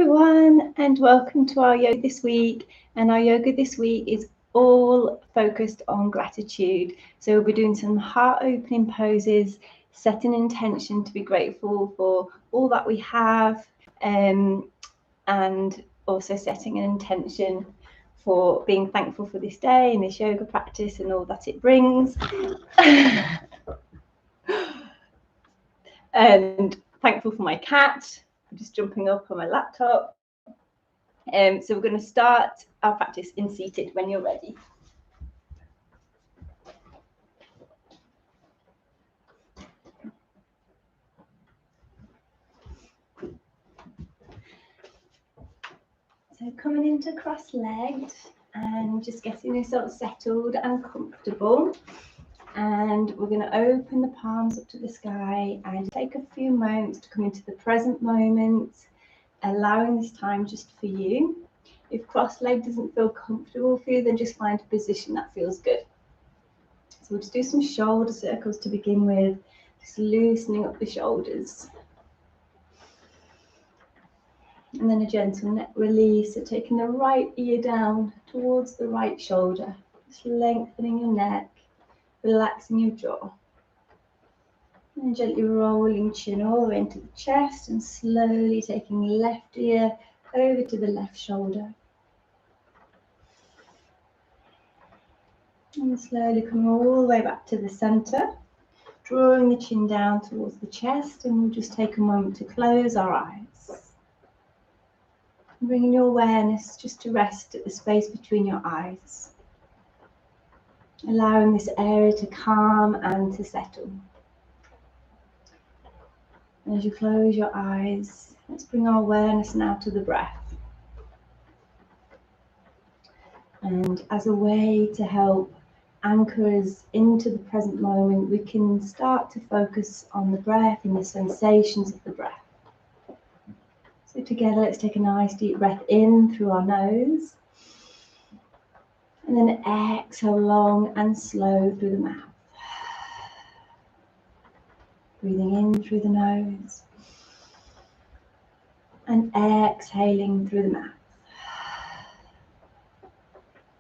everyone, and welcome to our yoga this week. And our yoga this week is all focused on gratitude. So we'll be doing some heart opening poses, setting intention to be grateful for all that we have, and also setting an intention for being thankful for this day and this yoga practice and all that it brings. And thankful for my cat. I'm just jumping up on my laptop. So we're going to start our practice in seated when you're ready. So coming into cross-legged and just getting yourself settled and comfortable. And we're going to open the palms up to the sky and take a few moments to come into the present moment, allowing this time just for you. If cross-legged doesn't feel comfortable for you, then just find a position that feels good. So we'll just do some shoulder circles to begin with, just loosening up the shoulders. And then a gentle neck release, so taking the right ear down towards the right shoulder, just lengthening your neck, relaxing your jaw. And gently rolling chin all the way into the chest and slowly taking left ear over to the left shoulder. And slowly coming all the way back to the center, drawing the chin down towards the chest, and we'll just take a moment to close our eyes. Bringing your awareness just to rest at the space between your eyes, allowing this area to calm and to settle. And as you close your eyes, let's bring our awareness now to the breath. And as a way to help anchor us into the present moment, we can start to focus on the breath and the sensations of the breath. So together, let's take a nice deep breath in through our nose, and then exhale long and slow through the mouth. Breathing in through the nose and exhaling through the mouth.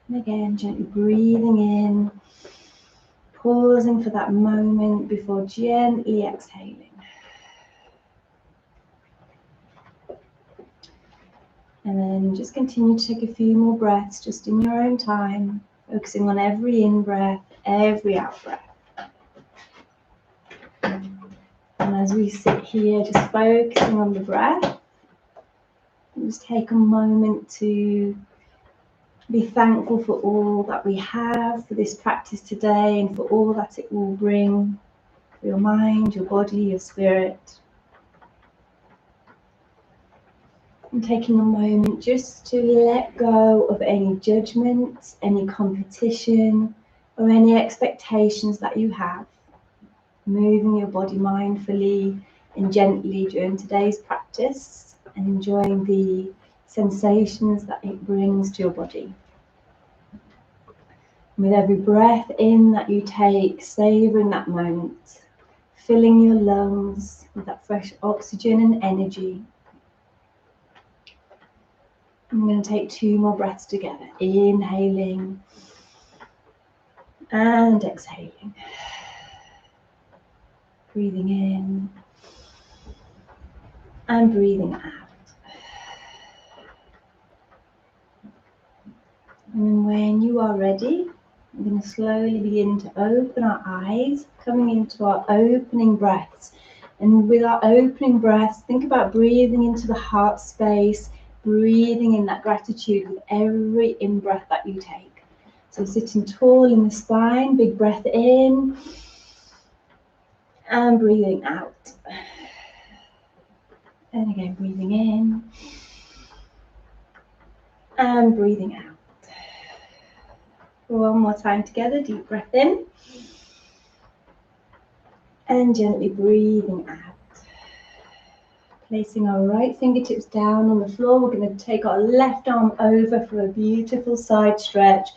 And again, gently breathing in, pausing for that moment before gently exhaling. And then just continue to take a few more breaths just in your own time, focusing on every in-breath, every out-breath. And as we sit here, just focusing on the breath, just take a moment to be thankful for all that we have for this practice today and for all that it will bring for your mind, your body, your spirit. And taking a moment just to let go of any judgments, any competition, or any expectations that you have. Moving your body mindfully and gently during today's practice and enjoying the sensations that it brings to your body. With every breath in that you take, savouring that moment, filling your lungs with that fresh oxygen and energy. I'm going to take 2 more breaths together, inhaling and exhaling. Breathing in and breathing out. And then when you are ready, we're going to slowly begin to open our eyes, coming into our opening breaths. And with our opening breaths, think about breathing into the heart space, breathing in that gratitude with every in-breath that you take. So sitting tall in the spine, big breath in, and breathing out. And again, breathing in, and breathing out. One more time together, deep breath in, and gently breathing out. Placing our right fingertips down on the floor, we're going to take our left arm over for a beautiful side stretch,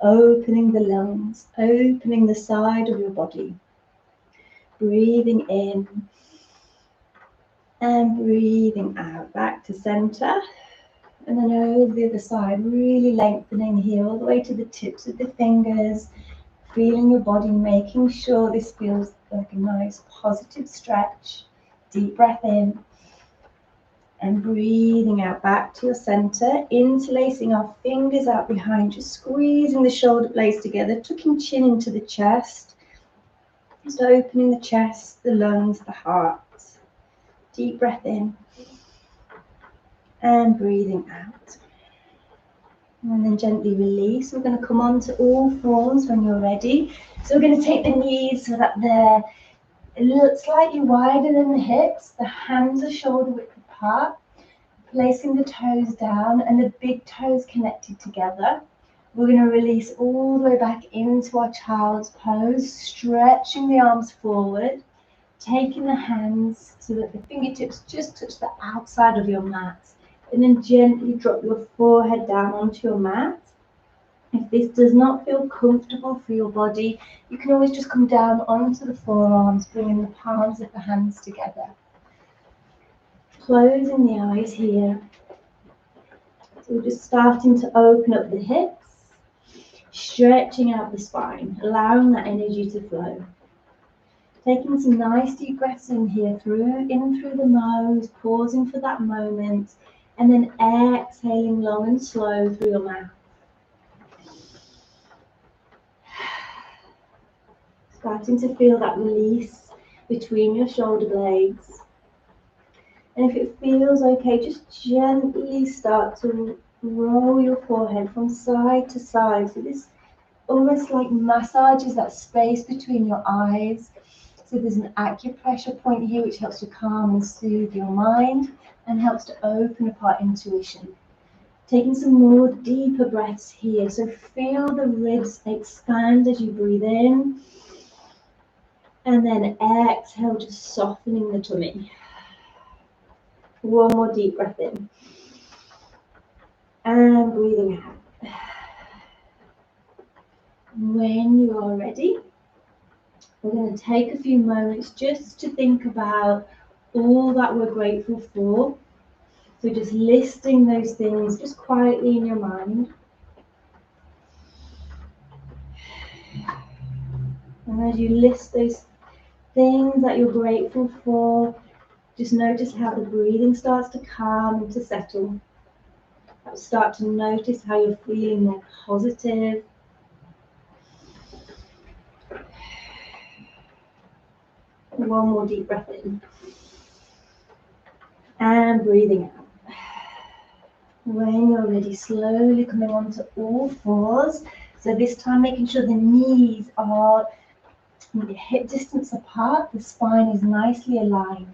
opening the lungs, opening the side of your body. Breathing in And breathing out back to center. And then over the other side, really lengthening here all the way to the tips of the fingers. Feeling your body, making sure this feels like a nice positive stretch. Deep breath in. And breathing out back to your center, interlacing our fingers out behind, just squeezing the shoulder blades together, tucking chin into the chest, just opening the chest, the lungs, the heart. Deep breath in and breathing out. And then gently release. We're going to come on to all fours when you're ready. So we're going to take the knees so that they're a little slightly wider than the hips. The hands are shoulder width apart. Placing the toes down and the big toes connected together. We're going to release all the way back into our child's pose, stretching the arms forward, taking the hands so that the fingertips just touch the outside of your mat, and then gently drop your forehead down onto your mat. If this does not feel comfortable for your body, you can always just come down onto the forearms, bringing the palms of the hands together. Closing the eyes here. So we're just starting to open up the hips, stretching out the spine, allowing that energy to flow. Taking some nice deep breaths in here, in through the nose, pausing for that moment, and then exhaling long and slow through your mouth. Starting to feel that release between your shoulder blades. And if it feels okay, just gently start to roll your forehead from side to side. So this almost like massages that space between your eyes. So there's an acupressure point here which helps to calm and soothe your mind and helps to open up our intuition. Taking some more deeper breaths here. So feel the ribs expand as you breathe in. And then exhale, just softening the tummy. One more deep breath in. And breathing out. When you are ready, we're going to take a few moments just to think about all that we're grateful for. So just listing those things just quietly in your mind. And as you list those things that you're grateful for, just notice how the breathing starts to calm and to settle. Start to notice how you're feeling more positive. One more deep breath in. And breathing out. When you're ready, slowly coming onto all fours. So this time making sure the knees are hip distance apart, the spine is nicely aligned.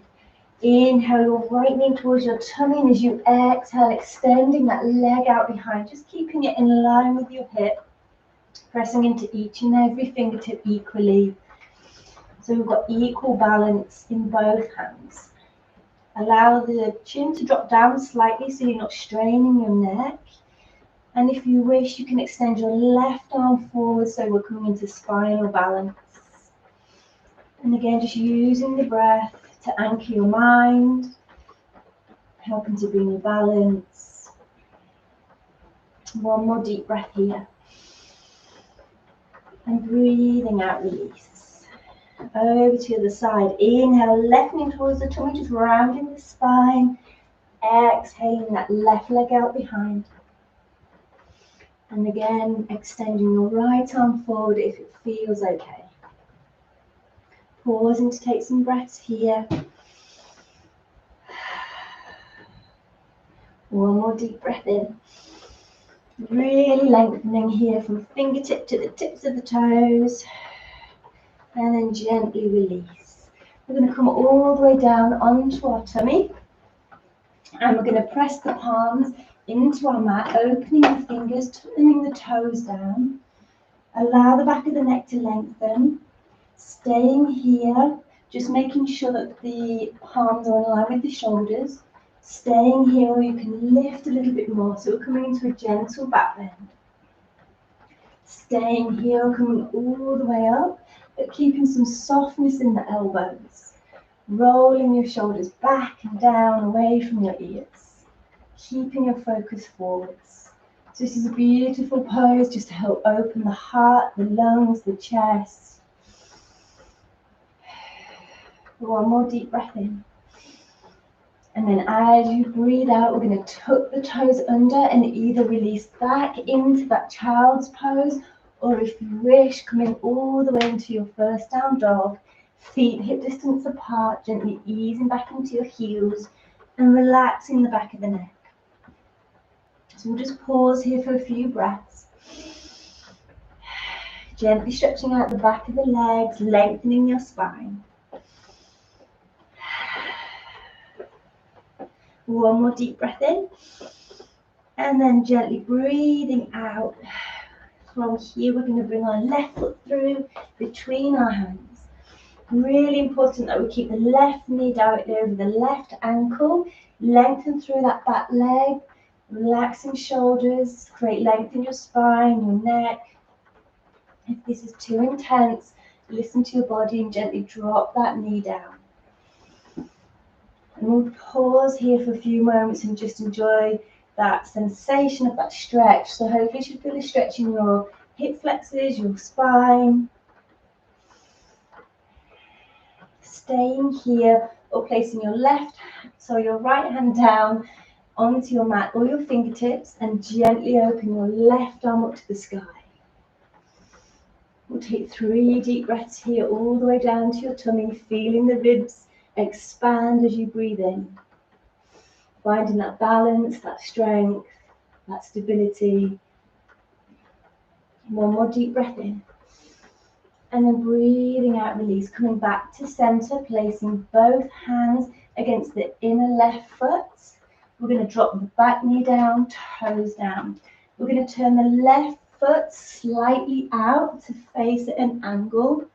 Inhale your right knee towards your tummy, and as you exhale, extending that leg out behind, just keeping it in line with your hip, pressing into each and every fingertip equally. So we've got equal balance in both hands. Allow the chin to drop down slightly so you're not straining your neck. And if you wish, you can extend your left arm forward so we're coming into spinal balance. And again, just using the breath to anchor your mind, helping to bring you balance. One more deep breath here. And breathing out, release. Over to the other side. Inhale, left knee towards the tummy, just rounding the spine. Exhaling that left leg out behind. And again, extending your right arm forward if it feels okay. Pausing to take some breaths here. One more deep breath in. Really lengthening here from fingertip to the tips of the toes. And then gently release. We're going to come all the way down onto our tummy. And we're going to press the palms into our mat, opening the fingers, turning the toes down. Allow the back of the neck to lengthen. Staying here, just making sure that the palms are in line with the shoulders. Staying here, or you can lift a little bit more. So we're coming into a gentle back bend. Staying here, coming all the way up, but keeping some softness in the elbows. Rolling your shoulders back and down away from your ears, keeping your focus forwards. So this is a beautiful pose just to help open the heart, the lungs, the chest. One more deep breath in. And then as you breathe out, we're going to tuck the toes under and either release back into that child's pose, or if you wish, coming all the way into your first down dog, feet hip distance apart, gently easing back into your heels and relaxing the back of the neck. So we'll just pause here for a few breaths. Gently stretching out the back of the legs, lengthening your spine. One more deep breath in, and then gently breathing out. From here, we're going to bring our left foot through between our hands. Really important that we keep the left knee directly over the left ankle, lengthen through that back leg, relaxing shoulders, create length in your spine, your neck. If this is too intense, listen to your body and gently drop that knee down. And we'll pause here for a few moments and just enjoy that sensation of that stretch. So hopefully you should feel a stretch in your hip flexors, your spine. Staying here or placing your your right hand down onto your mat or your fingertips and gently open your left arm up to the sky. We'll take 3 deep breaths here all the way down to your tummy, feeling the ribs expand as you breathe in. Finding that balance, that strength, that stability. One more deep breath in. And then breathing out, release, coming back to center, placing both hands against the inner left foot. We're going to drop the back knee down, toes down. We're going to turn the left foot slightly out to face at an angle.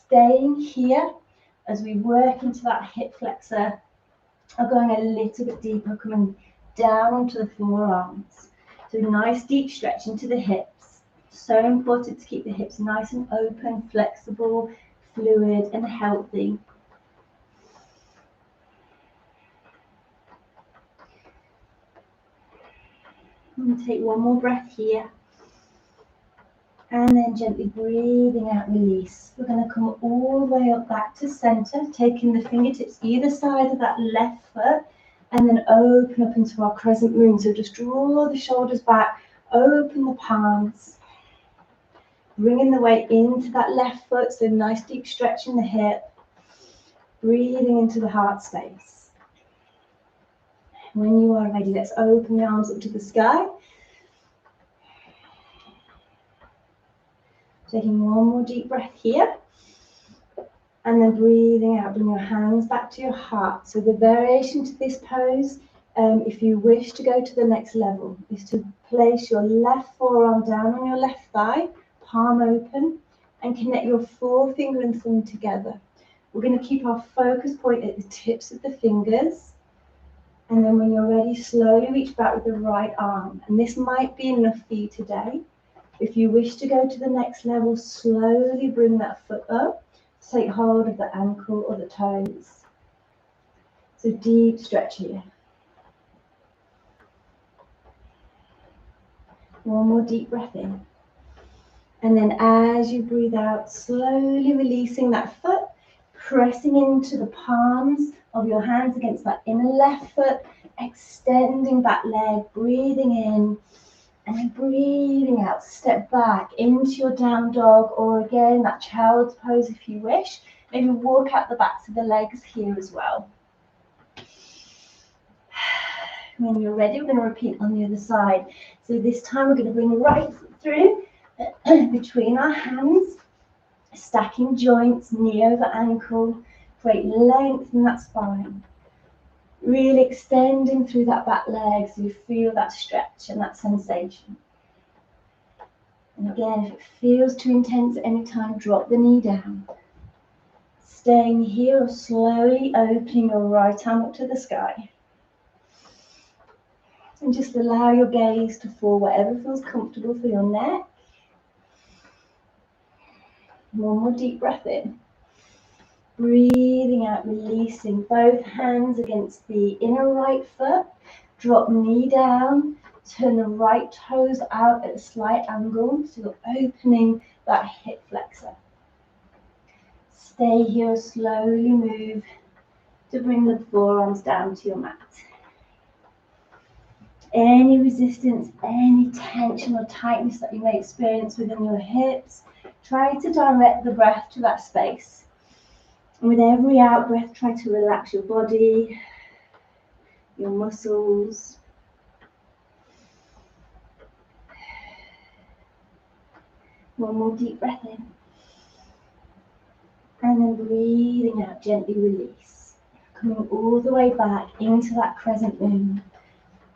Staying here as we work into that hip flexor, are going a little bit deeper, coming down onto the forearms. So nice deep stretch into the hips. So important to keep the hips nice and open, flexible, fluid and healthy. And take one more breath here. And then gently breathing out, release. We're going to come all the way up back to center, taking the fingertips either side of that left foot, and then open up into our crescent moon. So just draw the shoulders back, open the palms, bringing the weight into that left foot, so nice deep stretch in the hip, breathing into the heart space. When you are ready, let's open the arms up to the sky. Taking one more deep breath here. And then breathing out, bring your hands back to your heart. So the variation to this pose, if you wish to go to the next level, is to place your left forearm down on your left thigh, palm open, and connect your forefinger and thumb together. We're going to keep our focus point at the tips of the fingers. And then when you're ready, slowly reach back with the right arm. And this might be enough for you today. If you wish to go to the next level, slowly bring that foot up. Take hold of the ankle or the toes. So deep stretch here. One more deep breath in. And then as you breathe out, slowly releasing that foot, pressing into the palms of your hands against that inner left foot, extending that leg, breathing in, and then breathing out. Step back into your down dog, or again, that child's pose if you wish. Maybe walk out the backs of the legs here as well. When you're ready, we're going to repeat on the other side. So this time we're going to bring the right foot through between our hands, stacking joints, knee over ankle, create length in that spine. Really extending through that back leg so you feel that stretch and that sensation. And again, if it feels too intense at any time, drop the knee down. Staying here or slowly opening your right arm up to the sky. And just allow your gaze to fall wherever feels comfortable for your neck. One more deep breath in. Breathe breathing out, releasing both hands against the inner right foot. Drop knee down, turn the right toes out at a slight angle, so you're opening that hip flexor. Stay here, slowly move to bring the forearms down to your mat. Any resistance, any tension or tightness that you may experience within your hips, try to direct the breath to that space. And with every out breath, try to relax your body, your muscles. One more deep breath in. And then breathing out, gently release. Coming all the way back into that crescent moon.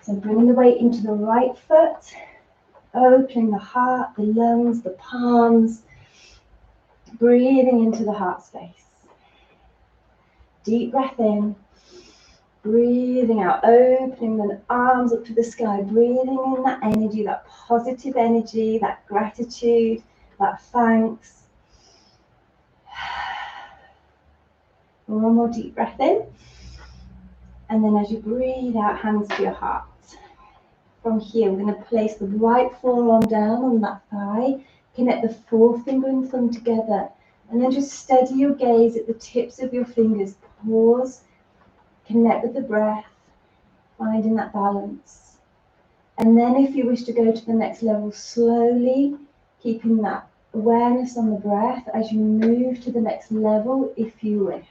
So bringing the weight into the right foot, opening the heart, the lungs, the palms. Breathing into the heart space. Deep breath in. Breathing out, opening the arms up to the sky. Breathing in that energy, that positive energy, that gratitude, that thanks. One more deep breath in. And then as you breathe out, hands to your heart. From here, we're going to place the right forearm down on that thigh. Connect the forefinger and thumb together. And then just steady your gaze at the tips of your fingers. Pause. Connect with the breath. Finding that balance. And then if you wish to go to the next level, slowly keeping that awareness on the breath as you move to the next level if you wish.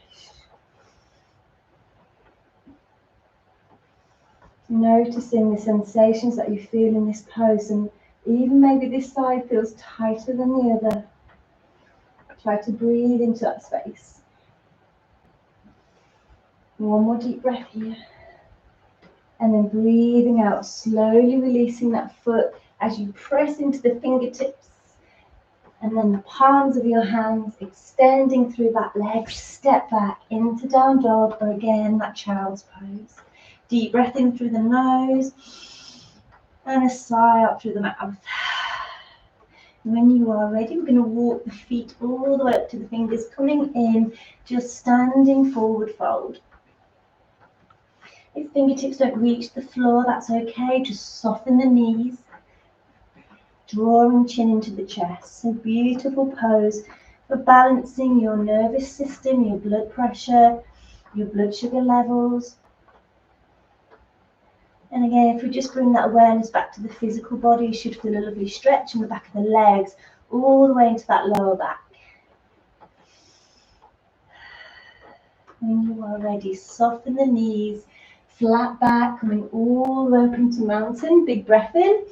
Noticing the sensations that you feel in this pose, and even maybe this side feels tighter than the other. Try to breathe into that space. One more deep breath here. And then breathing out, slowly releasing that foot as you press into the fingertips. And then the palms of your hands extending through that leg. Step back into down dog, or again, that child's pose. Deep breath in through the nose. And a sigh out through the mouth. When you are ready, we're going to walk the feet all the way up to the fingers, coming in, just standing forward fold. If fingertips don't reach the floor, that's okay. Just soften the knees. Drawing chin into the chest. So beautiful pose for balancing your nervous system, your blood pressure, your blood sugar levels. And again, if we just bring that awareness back to the physical body, you should feel a lovely stretch in the back of the legs, all the way into that lower back. When you are ready, soften the knees, flat back, coming all the way up into mountain. Big breath in.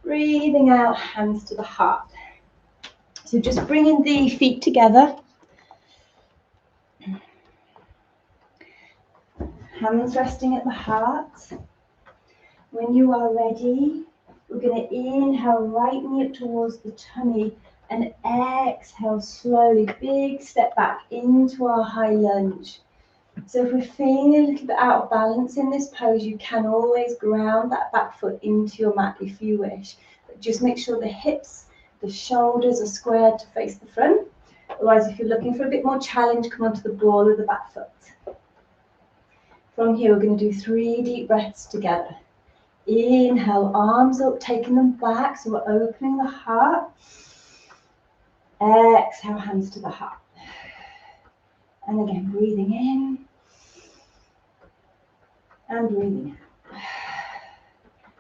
Breathing out, hands to the heart. So just bringing the feet together. Hands resting at the heart. When you are ready, we're going to inhale, right knee up towards the tummy, and exhale slowly, big step back into our high lunge. So if we're feeling a little bit out of balance in this pose, you can always ground that back foot into your mat if you wish. But just make sure the hips, the shoulders are squared to face the front. Otherwise, if you're looking for a bit more challenge, come onto the ball of the back foot. From here, we're going to do 3 deep breaths together. Inhale, arms up, taking them back, so we're opening the heart. Exhale, hands to the heart. And again, breathing in and breathing out.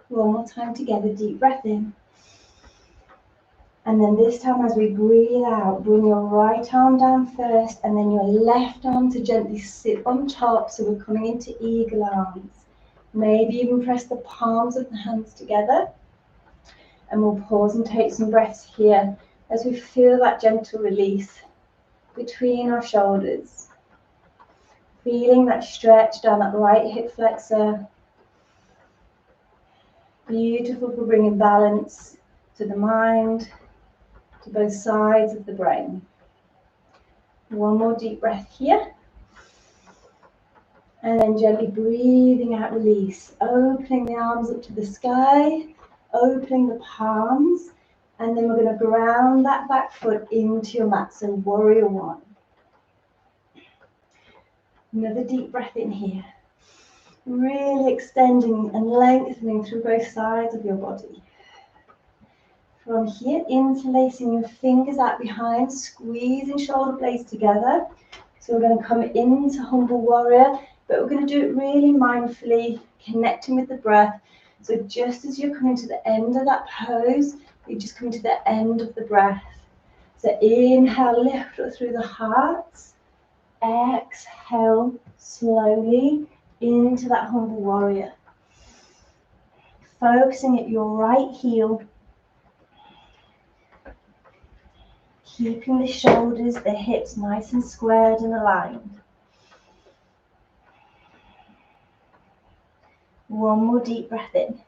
One more time together, deep breath in. And then this time as we breathe out, bring your right arm down first, and then your left arm to gently sit on top, so we're coming into eagle arms. Maybe even press the palms of the hands together. And we'll pause and take some breaths here as we feel that gentle release between our shoulders. Feeling that stretch down that right hip flexor. Beautiful for bringing balance to the mind, to both sides of the brain. One more deep breath here. And then gently breathing out, release. Opening the arms up to the sky, opening the palms, and then we're going to ground that back foot into your mat. So warrior one. Another deep breath in here. Really extending and lengthening through both sides of your body. From here, interlacing your fingers out behind, squeezing shoulder blades together. So we're going to come into humble warrior, but we're going to do it really mindfully, connecting with the breath. So just as you're coming to the end of that pose, you're just coming to the end of the breath. So inhale, lift up through the heart. Exhale slowly into that humble warrior. Focusing at your right heel. Keeping the shoulders, the hips nice and squared and aligned. One more deep breath in.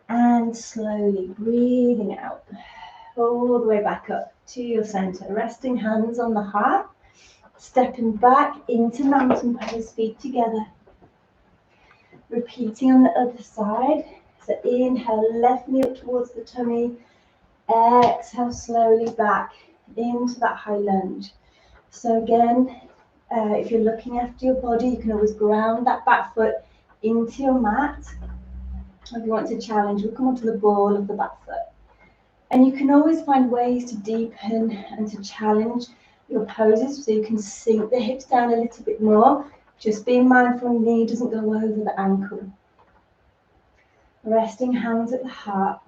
And slowly breathing out. All the way back up to your center. Resting hands on the heart. Stepping back into mountain pose, feet together. Repeating on the other side. So inhale, left knee up towards the tummy. Exhale slowly back into that high lunge. So again, if you're looking after your body, you can always ground that back foot into your mat. If you want to challenge, we'll come onto the ball of the back foot. And you can always find ways to deepen and to challenge your poses so you can sink the hips down a little bit more. Just being mindful the knee doesn't go over the ankle. Resting hands at the heart.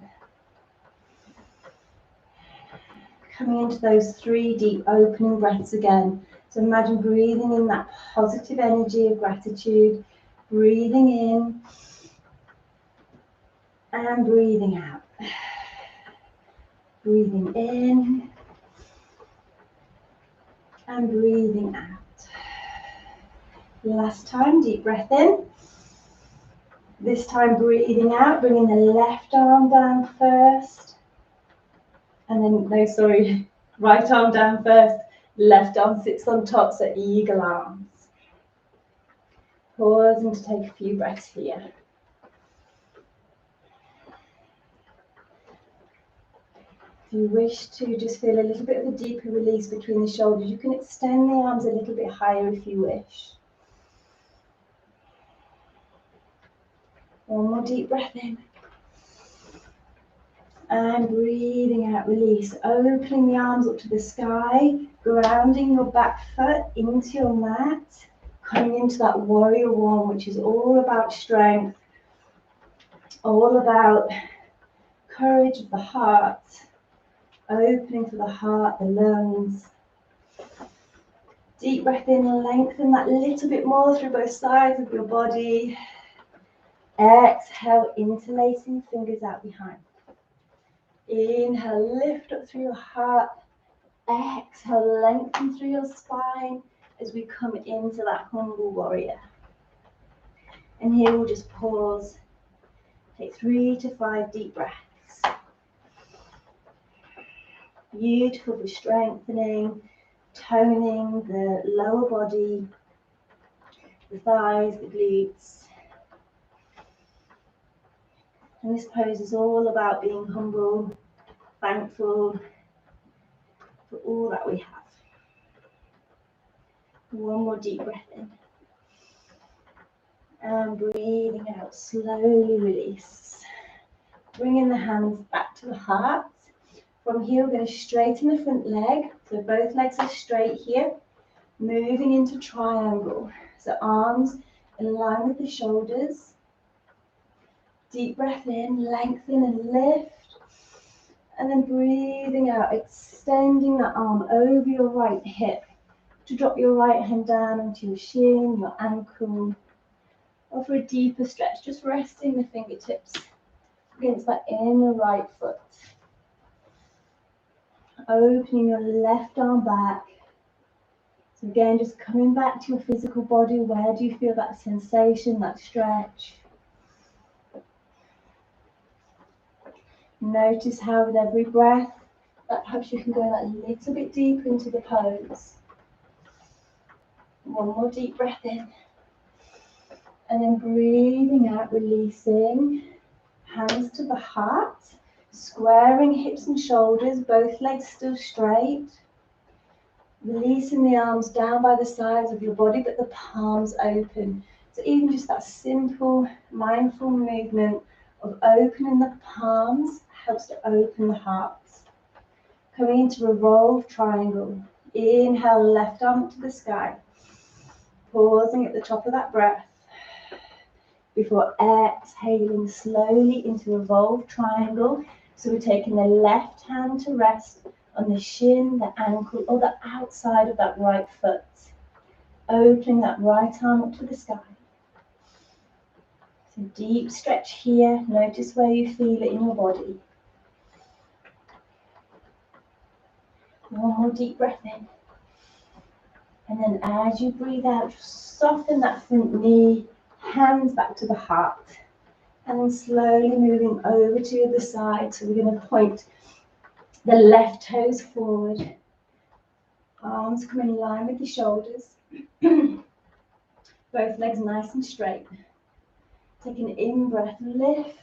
Coming into those 3 deep opening breaths again. So imagine breathing in that positive energy of gratitude. Breathing in and breathing out. Breathing in and breathing out. Last time, deep breath in. This time breathing out, bringing the left arm down first. And then, no, sorry, right arm down first. Left arm sits on top, so eagle arms. Pausing to take a few breaths here. If you wish to just feel a little bit of a deeper release between the shoulders, you can extend the arms a little bit higher if you wish. One more deep breath in. And breathing out, release. Opening the arms up to the sky, grounding your back foot into your mat, coming into that warrior one, which is all about strength, all about courage of the heart, opening for the heart, the lungs. Deep breath in, lengthen that little bit more through both sides of your body. Exhale, interlacing fingers out behind. Inhale, lift up through your heart. Exhale, lengthen through your spine as we come into that humble warrior. And here we'll just pause. Take 3 to 5 deep breaths. Beautiful for strengthening, toning the lower body, the thighs, the glutes. And this pose is all about being humble, thankful for all that we have. One more deep breath in. And breathing out, slowly release. Bringing the hands back to the heart. From here, we're going to straighten the front leg. So both legs are straight here. Moving into triangle. So arms in line with the shoulders. Deep breath in, lengthen and lift. And then breathing out, extending that arm over your right hip to drop your right hand down onto your shin, your ankle. Or for a deeper stretch, just resting the fingertips against that inner right foot. Opening your left arm back. So again, just coming back to your physical body. Where do you feel that sensation, that stretch? Notice how with every breath, that perhaps you can go that little bit deeper into the pose. One more deep breath in. And then breathing out, releasing. Hands to the heart. Squaring hips and shoulders, both legs still straight. Releasing the arms down by the sides of your body, but the palms open. So even just that simple mindful movement of opening the palms helps to open the heart. Coming into revolve triangle. Inhale, left arm to the sky. Pausing at the top of that breath. Before exhaling slowly into revolve triangle. So we're taking the left hand to rest on the shin, the ankle, or the outside of that right foot. Opening that right arm up to the sky. So deep stretch here. Notice where you feel it in your body. One more deep breath in. And then as you breathe out, just soften that front knee, hands back to the heart. And then slowly moving over to the other side. So we're going to point the left toes forward. Arms come in line with the shoulders. Both legs nice and straight. Take an in-breath, lift,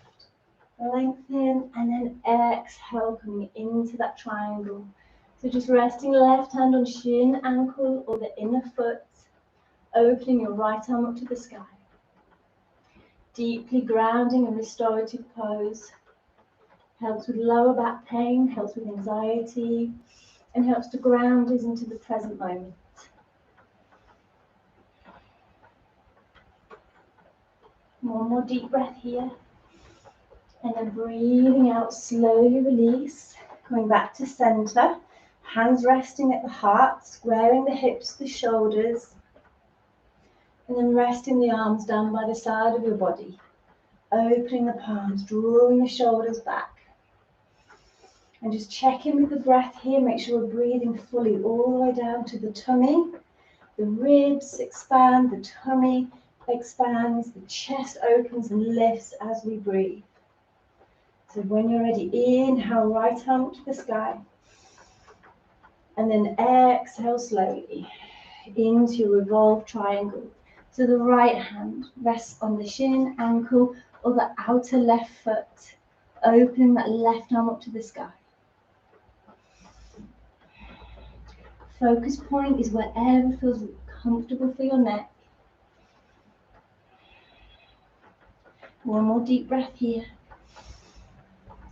lengthen, and then exhale, coming into that triangle. So just resting left hand on shin, ankle, or the inner foot. Opening your right arm up to the sky. Deeply grounding and restorative pose. Helps with lower back pain, helps with anxiety, and helps to ground us into the present moment. One more deep breath here. And then breathing out, slowly release. Coming back to center. Hands resting at the heart, squaring the hips, the shoulders. And then resting the arms down by the side of your body. Opening the palms, drawing the shoulders back. And just check in with the breath here. Make sure we're breathing fully all the way down to the tummy. The ribs expand, the tummy expands, the chest opens and lifts as we breathe. So when you're ready, inhale, right arm to the sky. And then exhale slowly into your revolve triangle. So the right hand rests on the shin, ankle, or the outer left foot. Opening that left arm up to the sky. Focus point is wherever feels comfortable for your neck. One more deep breath here.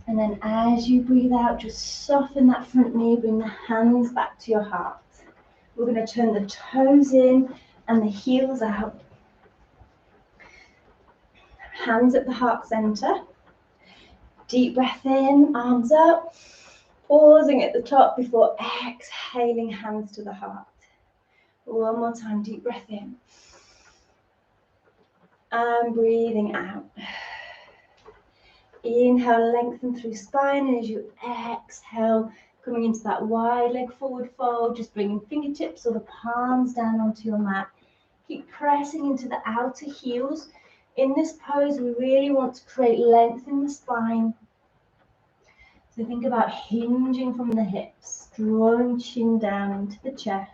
And then as you breathe out, just soften that front knee, bring the hands back to your heart. We're going to turn the toes in and the heels out. Hands at the heart center. Deep breath in, arms up. Pausing at the top before exhaling, hands to the heart. One more time, deep breath in. And breathing out. Inhale, lengthen through spine, and as you exhale, coming into that wide leg forward fold, just bringing fingertips or the palms down onto your mat. Keep pressing into the outer heels. In this pose, we really want to create length in the spine. So think about hinging from the hips, drawing chin down into the chest.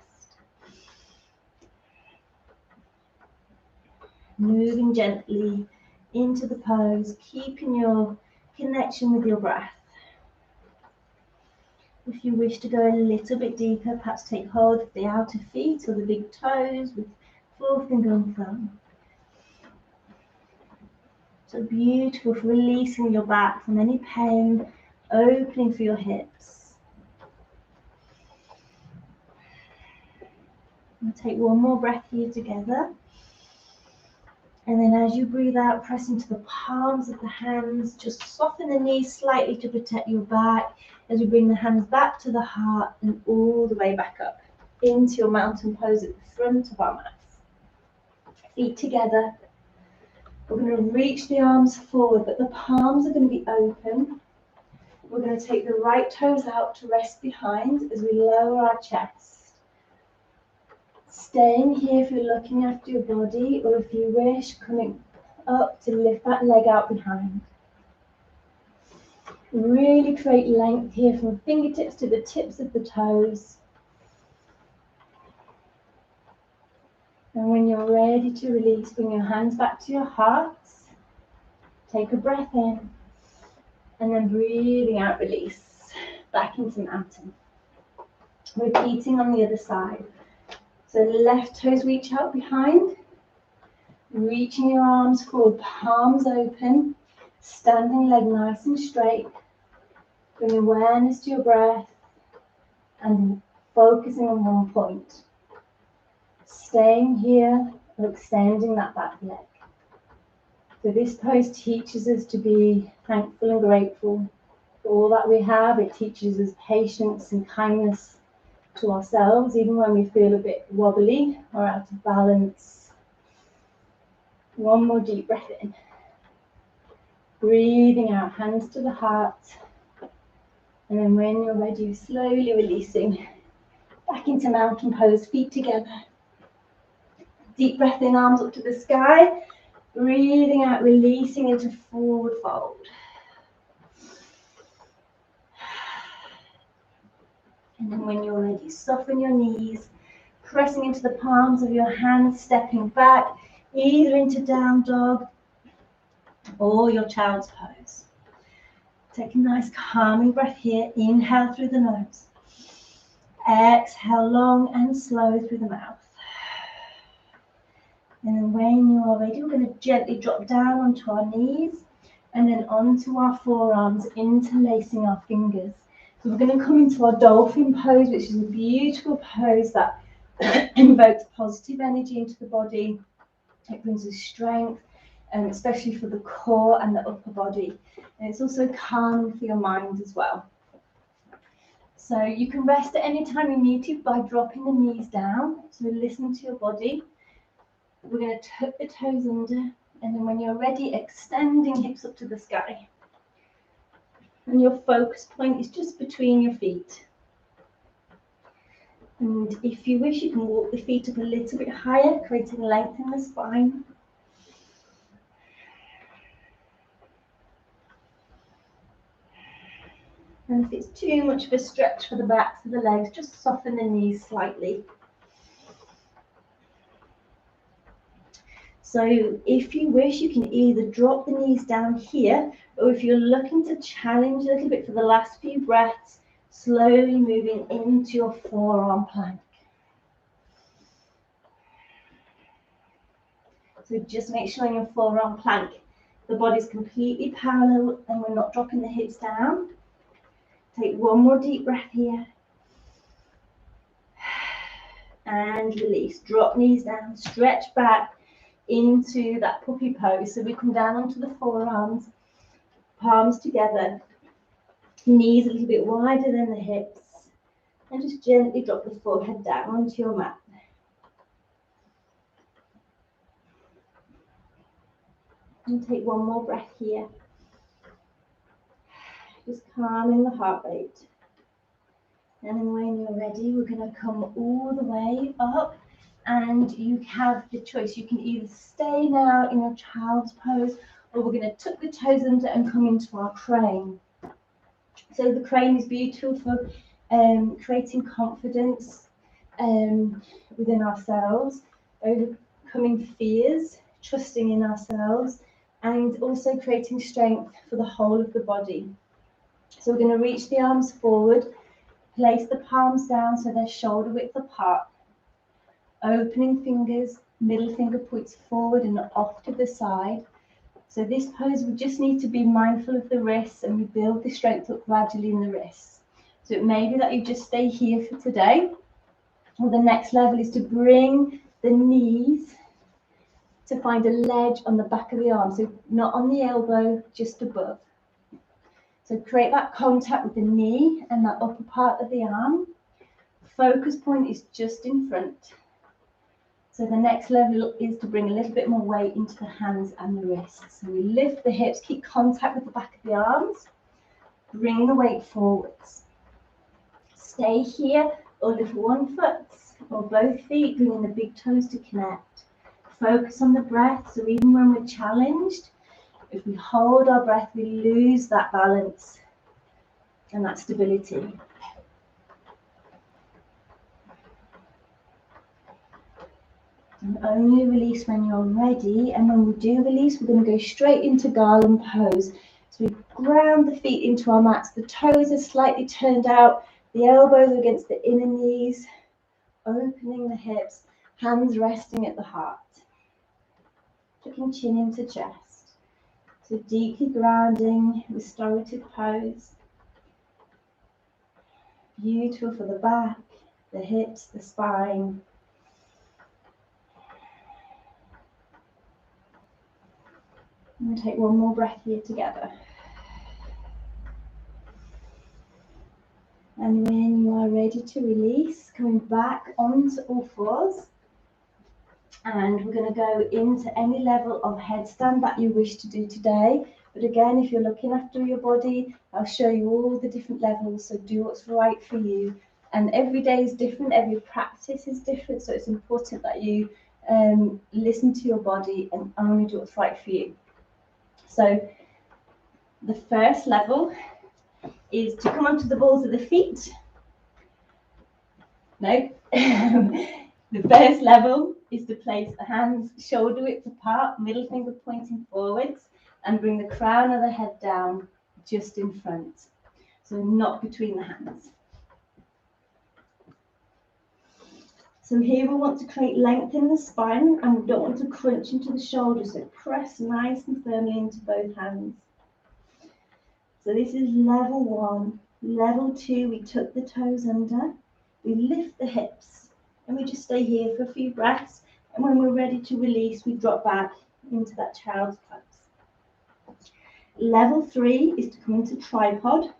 Moving gently into the pose, keeping your connection with your breath. If you wish to go a little bit deeper, perhaps take hold of the outer feet or the big toes with forefinger and thumb. So beautiful for releasing your back from any pain, opening for your hips. We'll take one more breath here together. And then as you breathe out, press into the palms of the hands. Just soften the knees slightly to protect your back as we bring the hands back to the heart and all the way back up into your mountain pose at the front of our mats. Feet together. We're going to reach the arms forward, but the palms are going to be open. We're going to take the right toes out to rest behind as we lower our chest. Staying here if you're looking after your body, or if you wish, coming up to lift that leg out behind. Really create length here from fingertips to the tips of the toes. And when you're ready to release, bring your hands back to your heart. Take a breath in. And then breathing out, release. Back into mountain. Repeating on the other side. So left toes reach out behind, reaching your arms forward, palms open, standing leg nice and straight. Bring awareness to your breath and focusing on one point. Staying here or extending that back leg. So this pose teaches us to be thankful and grateful for all that we have. It teaches us patience and kindness to ourselves, even when we feel a bit wobbly or out of balance. One more deep breath in. Breathing out, hands to the heart. And then when you're ready, slowly releasing back into mountain pose, feet together. Deep breath in, arms up to the sky. Breathing out, releasing into forward fold. And then when you're ready, soften your knees, pressing into the palms of your hands, stepping back, either into down dog or your child's pose. Take a nice calming breath here. Inhale through the nose. Exhale long and slow through the mouth. And then when you're ready, we're going to gently drop down onto our knees and then onto our forearms, interlacing our fingers. So we're going to come into our dolphin pose, which is a beautiful pose that invokes positive energy into the body. It brings us strength, especially for the core and the upper body. And it's also calming for your mind as well. So you can rest at any time you need to by dropping the knees down. So listen to your body. We're going to tuck the toes under, and then when you're ready, extending hips up to the sky. And your focus point is just between your feet. And if you wish, you can walk the feet up a little bit higher, creating length in the spine. And if it's too much of a stretch for the backs of the legs, just soften the knees slightly. So if you wish, you can either drop the knees down here, or if you're looking to challenge a little bit for the last few breaths, slowly moving into your forearm plank. So just make sure in your forearm plank, the body's completely parallel and we're not dropping the hips down. Take one more deep breath here. And release. Drop knees down, stretch back into that puppy pose. So we come down onto the forearms, palms together, knees a little bit wider than the hips, and just gently drop the forehead down onto your mat. And take one more breath here. Just calming the heart rate. And then when you're ready, we're going to come all the way up. And you have the choice. You can either stay now in your child's pose, or we're going to tuck the toes under and come into our crane. So the crane is beautiful for creating confidence within ourselves, overcoming fears, trusting in ourselves, and also creating strength for the whole of the body. So we're going to reach the arms forward, place the palms down so they're shoulder width apart. Opening fingers, middle finger points forward and off to the side. So this pose, we just need to be mindful of the wrists, and we build the strength up gradually in the wrists. So it may be that you just stay here for today, or the next level is to bring the knees to find a ledge on the back of the arm. So not on the elbow, just above. So create that contact with the knee and that upper part of the arm. Focus point is just in front. So the next level is to bring a little bit more weight into the hands and the wrists. So we lift the hips, keep contact with the back of the arms, bring the weight forwards. Stay here or lift one foot or both feet, bringing the big toes to connect. Focus on the breath, so even when we're challenged, if we hold our breath, we lose that balance and that stability. And only release when you're ready. And when we do release, we're going to go straight into garland pose. So we ground the feet into our mats. The toes are slightly turned out, The elbows against the inner knees, opening the hips, hands resting at the heart. Tucking chin into chest. So deeply grounding, restorative pose. Beautiful for the back, the hips, the spine. And we'll take one more breath here together. And when you are ready to release, coming back onto all fours. And we're going to go into any level of headstand that you wish to do today. But again, if you're looking after your body, I'll show you all the different levels, so do what's right for you. And every day is different, every practice is different, so it's important that you listen to your body and only do what's right for you. So the first level is to come onto the balls of the feet. No. The first level is to place the hands shoulder width apart, middle finger pointing forwards, and bring the crown of the head down just in front. So not between the hands. So here we want to create length in the spine, and we don't want to crunch into the shoulders, so press nice and firmly into both hands. So this is level 1. Level 2, we tuck the toes under, we lift the hips, and we just stay here for a few breaths, and when we're ready to release, we drop back into that child's pose. Level 3 is to come into tripod.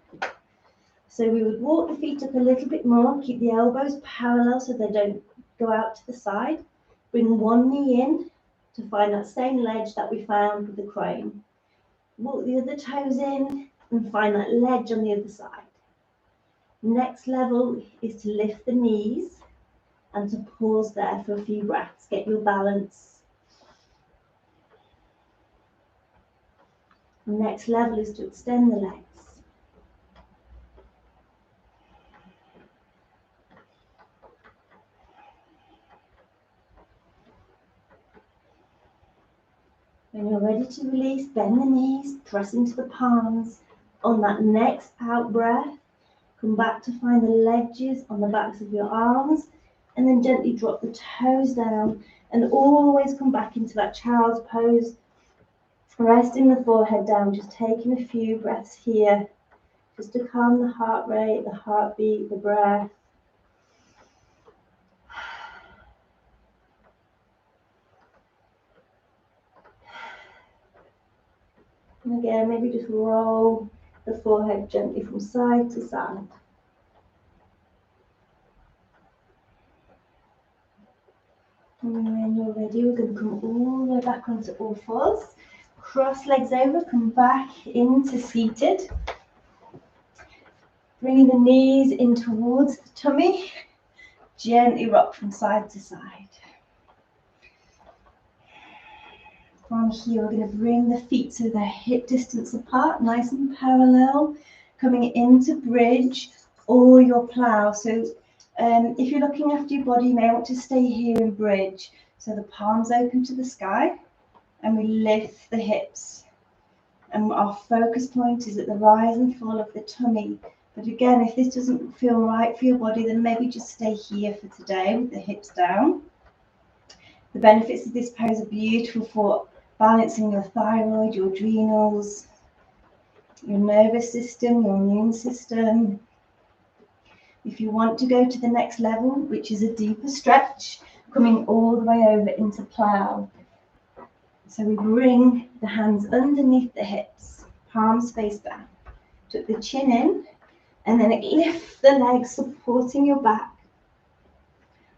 So we would walk the feet up a little bit more, keep the elbows parallel so they don't go out to the side. Bring one knee in to find that same ledge that we found with the crane. Walk the other toes in and find that ledge on the other side. Next level is to lift the knees and to pause there for a few breaths. Get your balance. The next level is to extend the legs. When you're ready to release, bend the knees, press into the palms. On that next out breath, come back to find the ledges on the backs of your arms, and then gently drop the toes down, and always come back into that child's pose, resting the forehead down, just taking a few breaths here, just to calm the heart rate, the heartbeat, the breath. And again, maybe just roll the forehead gently from side to side. And when you're ready, we're going to come all the way back onto all fours. Cross legs over, come back into seated. Bringing the knees in towards the tummy. Gently rock from side to side. From here, we're going to bring the feet so they're hip distance apart, nice and parallel, coming into bridge or your plow. So if you're looking after your body, you may want to stay here in bridge. So the palms open to the sky, and we lift the hips. And our focus point is at the rise and fall of the tummy. But again, if this doesn't feel right for your body, then maybe just stay here for today with the hips down. The benefits of this pose are beautiful for balancing your thyroid, your adrenals, your nervous system, your immune system. If you want to go to the next level, which is a deeper stretch, coming all the way over into plow. So we bring the hands underneath the hips, palms face down. Tuck the chin in, and then lift the legs, supporting your back.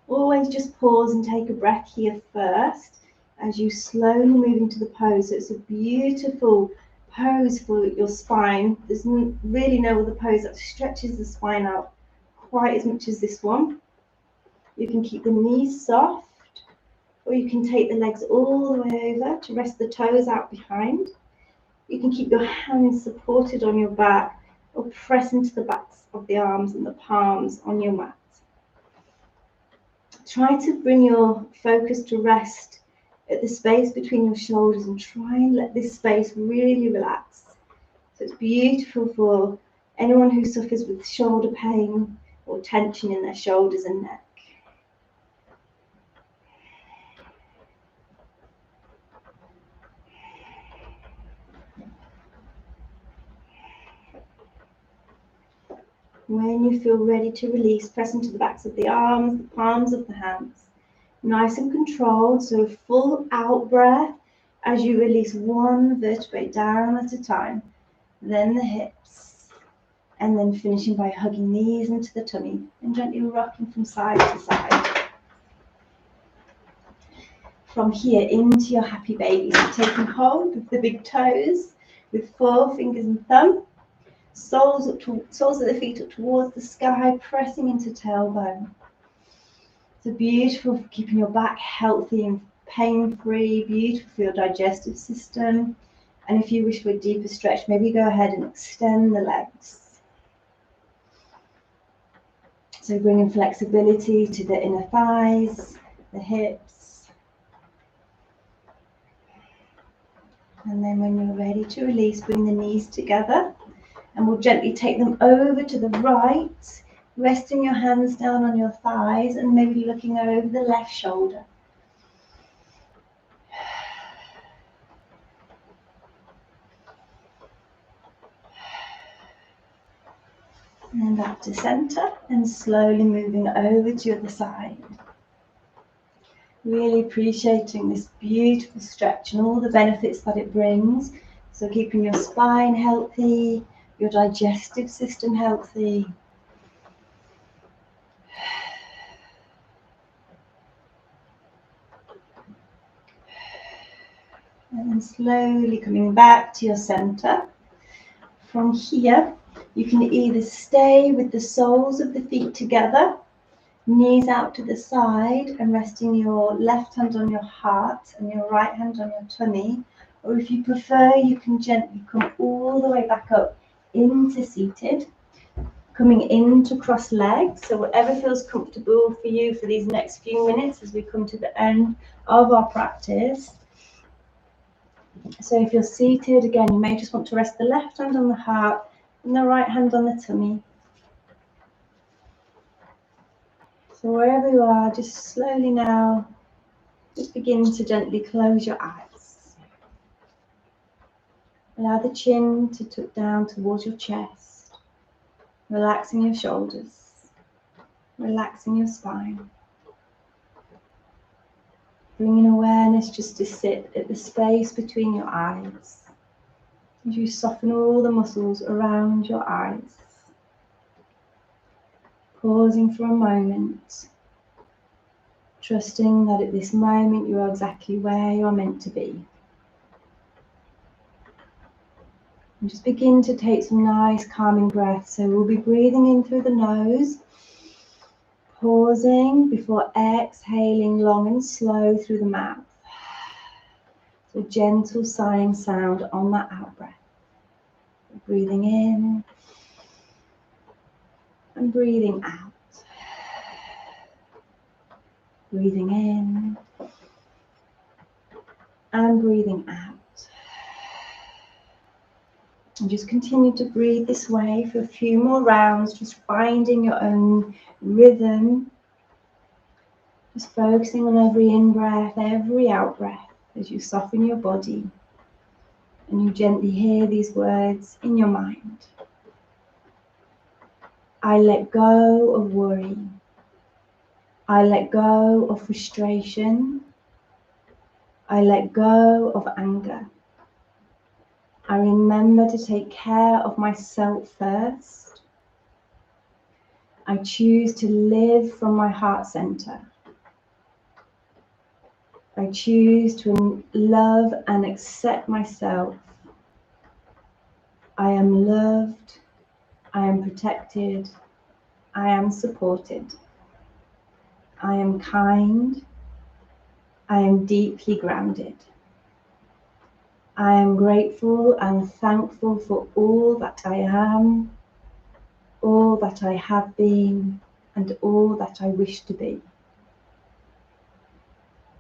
Always just pause and take a breath here first as you slowly move into the pose. So it's a beautiful pose for your spine. There's really no other pose that stretches the spine out quite as much as this one. You can keep the knees soft, or you can take the legs all the way over to rest the toes out behind. You can keep your hands supported on your back, or press into the backs of the arms and the palms on your mat. Try to bring your focus to rest at the space between your shoulders, and try and let this space really relax. So it's beautiful for anyone who suffers with shoulder pain, or tension in their shoulders and neck. When you feel ready to release, press into the backs of the arms, the palms of the hands. Nice and controlled, so a full out breath as you release one vertebrae down at a time, then the hips, and then finishing by hugging knees into the tummy and gently rocking from side to side. From here into your happy baby, so taking hold of the big toes with 4 fingers and thumb. Soles of the feet up towards the sky, pressing into tailbone. It's beautiful for keeping your back healthy and pain-free, beautiful for your digestive system. And if you wish for a deeper stretch, maybe go ahead and extend the legs. So bringing flexibility to the inner thighs, the hips. And then when you're ready to release, bring the knees together. And we'll gently take them over to the right, resting your hands down on your thighs and maybe looking over the left shoulder. And then back to center and slowly moving over to your other side. Really appreciating this beautiful stretch and all the benefits that it brings. So keeping your spine healthy, your digestive system healthy. And then slowly coming back to your center. From here, you can either stay with the soles of the feet together, knees out to the side and resting your left hand on your heart and your right hand on your tummy. Or if you prefer, you can gently come all the way back up into seated, coming into cross legs. So whatever feels comfortable for you for these next few minutes as we come to the end of our practice. So if you're seated, again, you may just want to rest the left hand on the heart and the right hand on the tummy. So wherever you are, just slowly now, just begin to gently close your eyes. Allow the chin to tuck down towards your chest, relaxing your shoulders, relaxing your spine. Bringing awareness just to sit at the space between your eyes. As you soften all the muscles around your eyes. Pausing for a moment, trusting that at this moment you are exactly where you are meant to be. And just begin to take some nice calming breaths. So we'll be breathing in through the nose, pausing before exhaling long and slow through the mouth. So a gentle sighing sound on that out breath. Breathing in and breathing out. Breathing in and breathing out. And just continue to breathe this way for a few more rounds, just finding your own rhythm. Just focusing on every in-breath, every out-breath as you soften your body and you gently hear these words in your mind. I let go of worry. I let go of frustration. I let go of anger. I remember to take care of myself first. I choose to live from my heart center. I choose to love and accept myself. I am loved. I am protected. I am supported. I am kind. I am deeply grounded. I am grateful and thankful for all that I am, all that I have been, and all that I wish to be.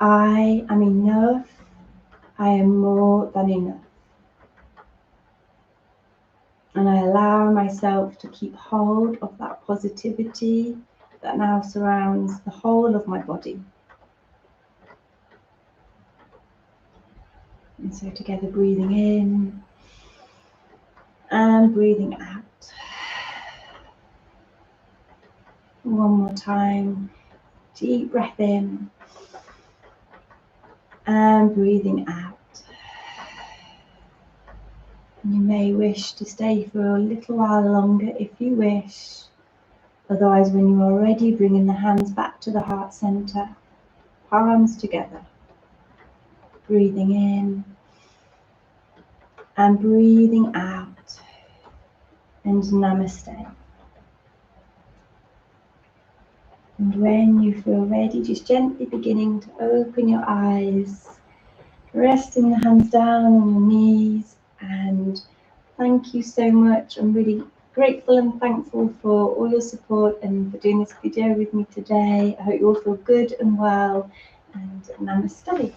I am enough. I am more than enough. And I allow myself to keep hold of that positivity that now surrounds the whole of my body. And so together, breathing in and breathing out. One more time. Deep breath in and breathing out. And you may wish to stay for a little while longer if you wish. Otherwise, when you are ready, bringing the hands back to the heart center, palms together. Breathing in and breathing out. And namaste. And when you feel ready, just gently beginning to open your eyes, resting the hands down on your knees. And thank you so much. I'm really grateful and thankful for all your support and for doing this video with me today. I hope you all feel good and well. And namaste.